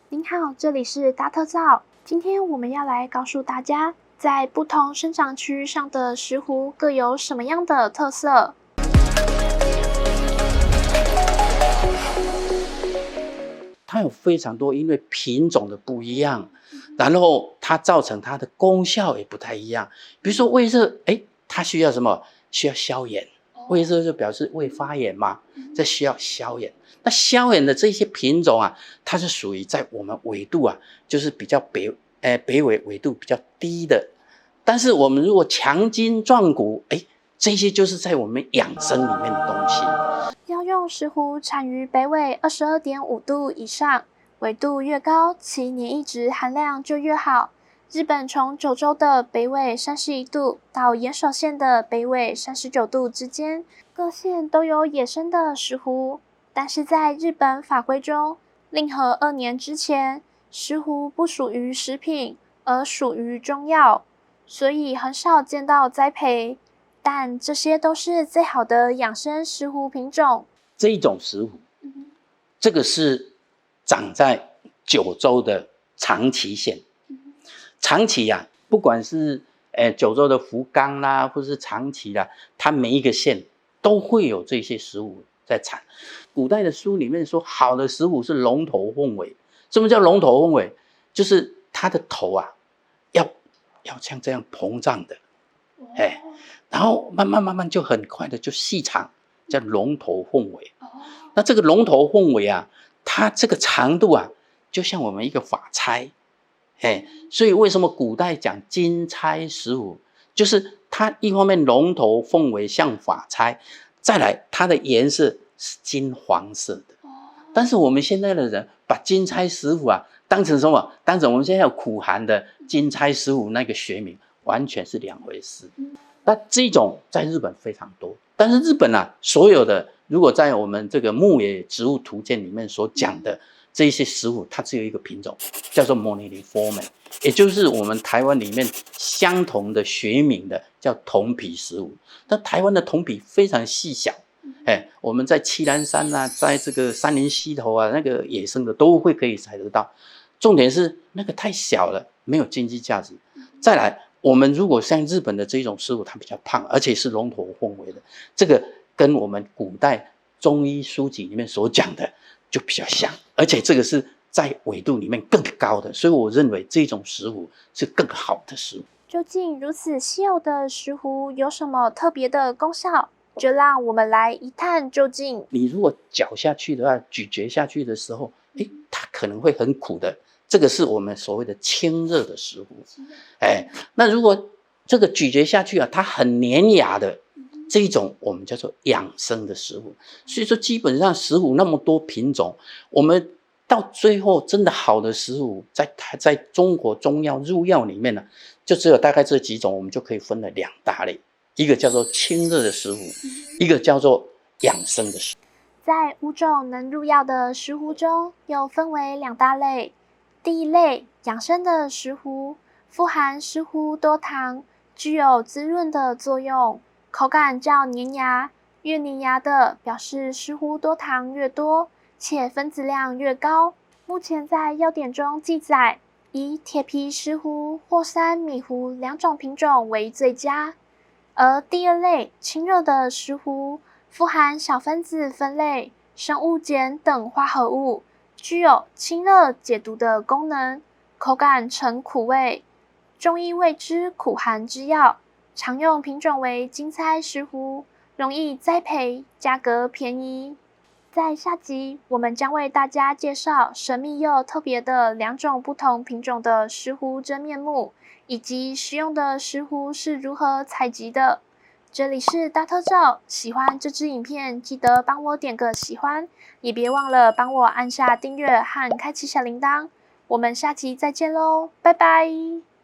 您好，这里是大特造。今天我们要来告诉大家，在不同生长区域上的石斛各有什么样的特色。它有非常多，因为品种的不一样，然后它造成它的功效也不太一样。比如说胃热，它需要什么？需要消炎。胃热就表示胃发炎嘛，这需要消炎。那消炎的这些品种啊，它是属于在我们纬度啊，就是比较北纬纬度比较低的。但是我们如果强筋壮骨，这些就是在我们养生里面的东西。要用石斛产于北纬22.5度以上，纬度越高，其粘液质含量就越好。日本从九州的北纬31度到岩手县的北纬39度之间，各县都有野生的石斛。但是在日本法规中，令和2年之前，石斛不属于食品，而属于中药，所以很少见到栽培。但这些都是最好的养生石斛品种。这一种石斛，这个是长在九州的长崎县。长崎啊，不管是九州的福冈啦，或是长崎啦，它每一个县都会有这些石斛在产。古代的书里面说，好的石斛是龙头凤尾。什么叫龙头凤尾？就是它的头啊，要像这样膨胀的，然后慢慢就很快的就细长，叫龙头凤尾。那这个龙头凤尾啊，它这个长度啊，就像我们一个发钗。所以为什么古代讲金钗石斛，就是它一方面龙头凤尾像发钗，再来它的颜色是金黄色的。但是我们现在的人把金钗石斛啊当成什么？当成我们现在有苦寒的金钗石斛那个学名，完全是两回事。那这种在日本非常多，但是日本啊，所有的如果在我们这个牧野植物图鉴里面所讲的这些石斛，它只有一个品种，叫做 Moniliforme， 也就是我们台湾里面相同的学名的叫铜皮石斛。那台湾的铜皮非常细小，我们在七兰山啊，在这个山林溪头啊，那个野生的都会可以采得到。重点是那个太小了，没有经济价值。再来，我们如果像日本的这种石斛，它比较胖，而且是龙头凤尾的，这个跟我们古代中医书籍里面所讲的就比较像，而且这个是在纬度里面更高的，所以我认为这种石斛是更好的石斛。究竟如此稀有的石斛有什么特别的功效？就让我们来一探究竟。你如果嚼下去的话，咀嚼下去的时候，它可能会很苦的。这个是我们所谓的清热的石斛。那如果这个咀嚼下去啊，它很粘牙的，这一种我们叫做养生的石斛。所以说基本上石斛那么多品种，我们到最后真的好的石斛，在中国中药入药里面呢，就只有大概这几种，我们就可以分了2大类，一个叫做清热的石斛，一个叫做养生的石斛。在5种能入药的石斛中，又分为2大类。第一类养生的石斛，富含石斛多糖，具有滋润的作用，口感较粘牙，越粘牙的表示石斛多糖越多，且分子量越高。目前在药典中记载，以铁皮石斛或山米斛2种品种为最佳。而第2类清热的石斛，富含小分子酚类、生物碱等化合物，具有清热解毒的功能，口感呈苦味，中医谓之苦寒之药。常用品种为金钗石斛，容易栽培，价格便宜。在下集，我们将为大家介绍神秘又特别的2种不同品种的石斛真面目，以及实用的石斛是如何采集的。这里是大特照，喜欢这支影片记得帮我点个喜欢，也别忘了帮我按下订阅和开启小铃铛。我们下期再见喽，拜拜。